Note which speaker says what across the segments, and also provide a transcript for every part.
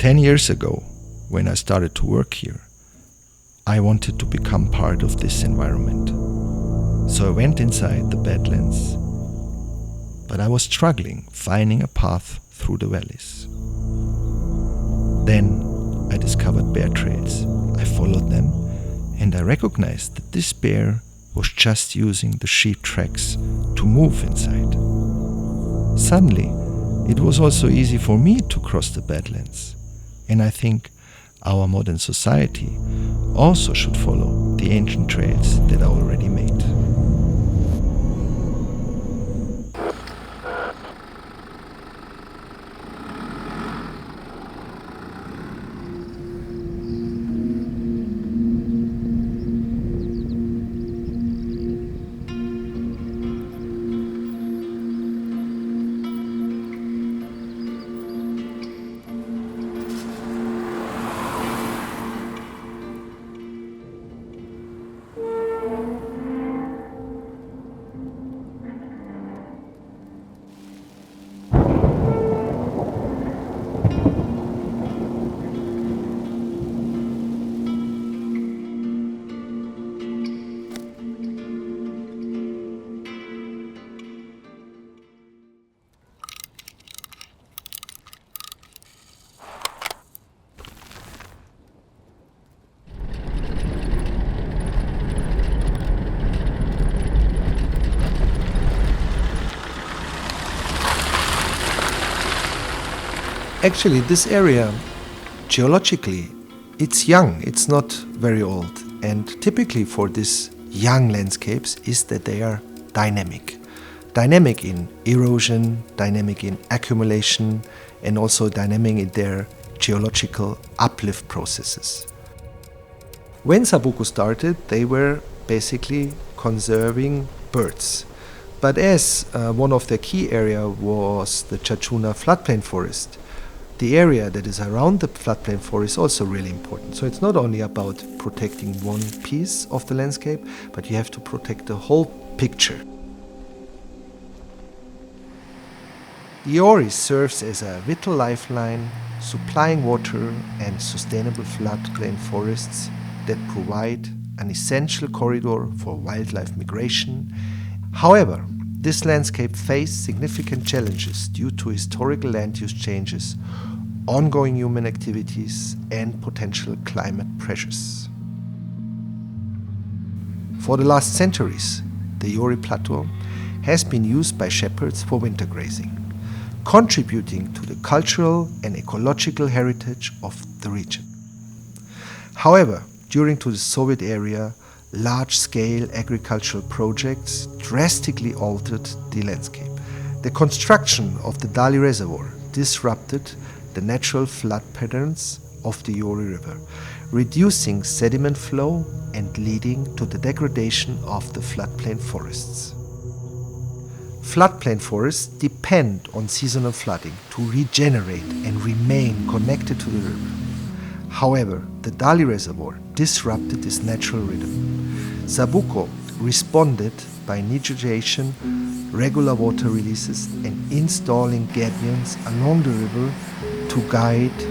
Speaker 1: 10 years ago, when I started to work here, I wanted to become part of this environment. So I went inside the badlands, but I was struggling finding a path through the valleys. Then I discovered bear trails. I followed them, and I recognized that this bear was just using the sheep tracks to move inside. Suddenly, it was also easy for me to cross the badlands, and I think our modern society also should follow the ancient trails that are already made. Actually, this area, geologically, it's young, it's not very old. And typically for these young landscapes is that they are dynamic. Dynamic in erosion, dynamic in accumulation, and also dynamic in their geological uplift processes. When Sabuku started, they were basically conserving birds. But as one of their key area was the Chachuna floodplain forest, the area that is around the floodplain forest is also really important. So it's not only about protecting one piece of the landscape, but you have to protect the whole picture. The Iori serves as a vital lifeline, supplying water and sustainable floodplain forests that provide an essential corridor for wildlife migration. However, this landscape faced significant challenges due to historical land use changes, ongoing human activities, and potential climate pressures. For the last centuries, the Iori Plateau has been used by shepherds for winter grazing, contributing to the cultural and ecological heritage of the region. However, during the Soviet era, large-scale agricultural projects drastically altered the landscape. The construction of the Dali Reservoir disrupted the natural flood patterns of the Iori River, reducing sediment flow and leading to the degradation of the floodplain forests. Floodplain forests depend on seasonal flooding to regenerate and remain connected to the river. However, the Dali Reservoir disrupted this natural rhythm. Sabuku responded by initiation, regular water releases, and installing gabions along the river to guide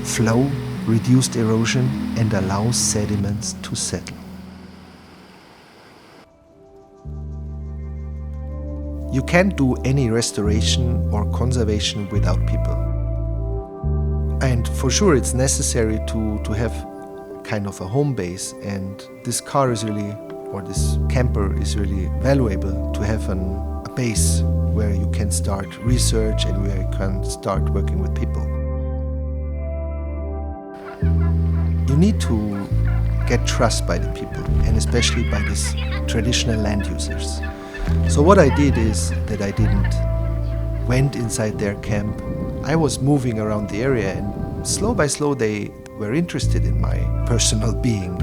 Speaker 1: flow, reduce erosion, and allow sediments to settle. You can't do any restoration or conservation without people. And for sure it's necessary to have kind of a home base, and this car is really, or this camper is really valuable to have a base where you can start research and where you can start working with people. You need to get trust by the people, and especially by these traditional land users. So what I did is that I didn't went inside their camp. I was moving around the area, and slow by slow they were interested in my personal being.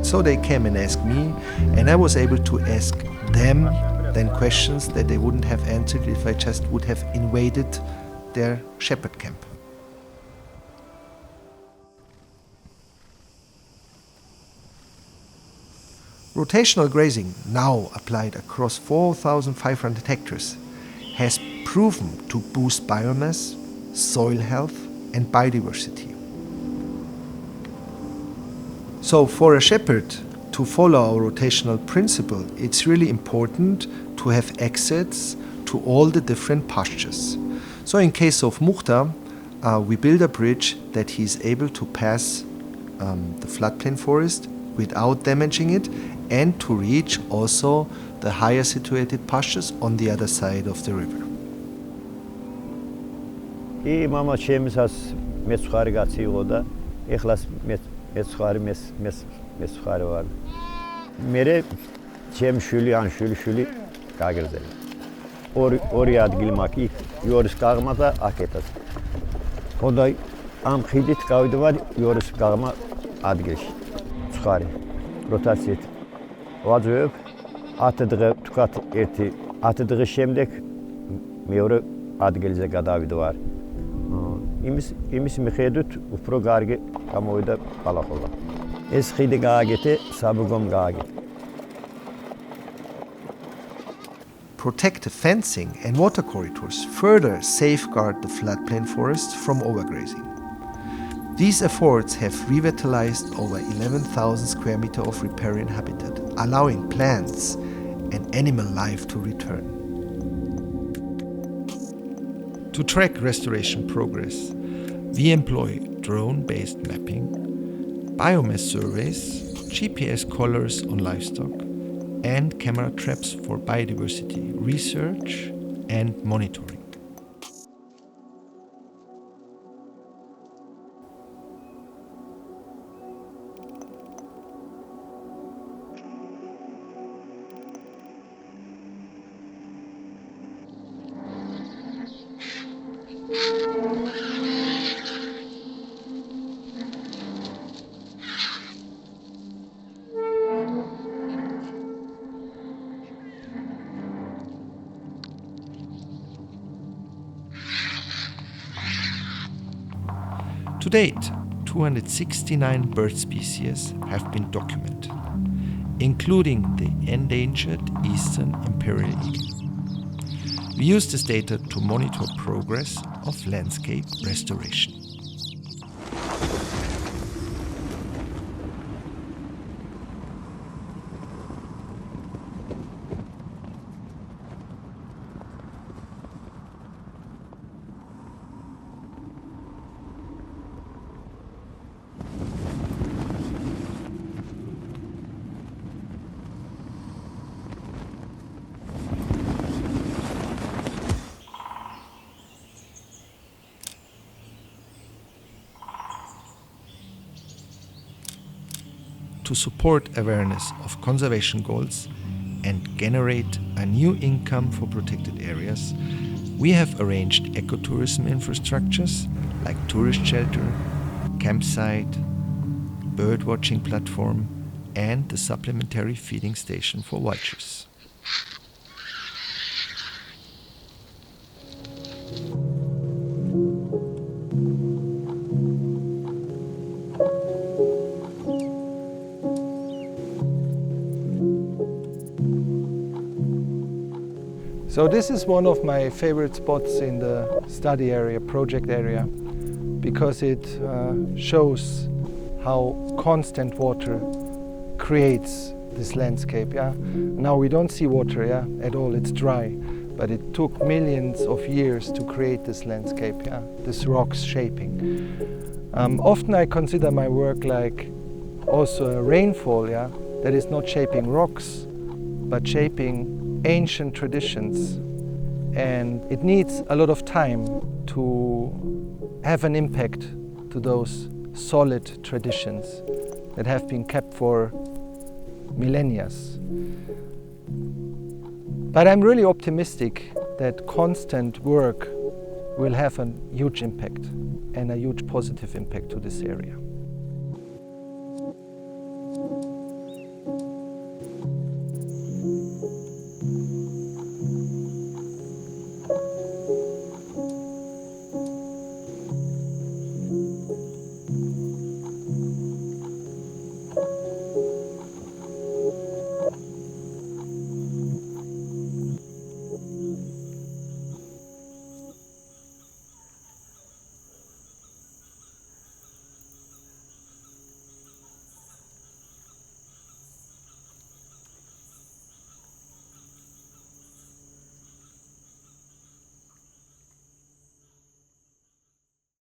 Speaker 1: So they came and asked me, and I was able to ask them then questions that they wouldn't have answered if I just would have invaded their shepherd camp. Rotational grazing, now applied across 4,500 hectares, has proven to boost biomass, soil health, and biodiversity. So for a shepherd to follow our rotational principle, it's really important to have access to all the different pastures. So in case of Mukhtar, we build a bridge that he is able to pass the floodplain forest without damaging it, and to reach also the higher situated pastures on the other side of the river.
Speaker 2: Mama ჩემს მეცხარი კაცი იყო და ეხლას მეცხარი ვარ. მერე ჩემ შვილი ან შვილი გაგრძელე. ორი ადგილი მაქვს, იორის გაღმა და აქეთაც. ხოდა ამ ხიდით გავიდივარ იორის გაღმა ადგილში. ცხარი როტაციით ვაძვევ 10 დღე თქვათ ერთი 10 დღის შემდეგ მეორე ადგილზე გადავიდვარ. იმის მიხედვით უფრო კარგი გამოვიდა ბალახობა. ეს ხიდი გააგეთე, საბუგომ გააგეთე.
Speaker 1: Protective fencing and water corridors further safeguard the floodplain forests from overgrazing. These efforts have revitalized over 11,000 square meters of riparian habitat, allowing plants and animal life to return. To track restoration progress, we employ drone-based mapping, biomass surveys, GPS collars on livestock, and camera traps for biodiversity research and monitoring. To date, 269 bird species have been documented, including the endangered eastern imperial eagle. We use this data to monitor progress of landscape restoration. To support awareness of conservation goals and generate a new income for protected areas, we have arranged ecotourism infrastructures like tourist shelter, campsite, bird watching platform, and the supplementary feeding station for vultures.
Speaker 3: So this is one of my favorite spots in the study area, project area, because it shows how constant water creates this landscape. Yeah? Now we don't see water at all, it's dry, but it took millions of years to create this landscape, this rocks shaping. Often I consider my work like also a rainfall, that is not shaping rocks, but shaping ancient traditions, and it needs a lot of time to have an impact to those solid traditions that have been kept for millennia. But I'm really optimistic that constant work will have a huge impact and a huge positive impact to this area.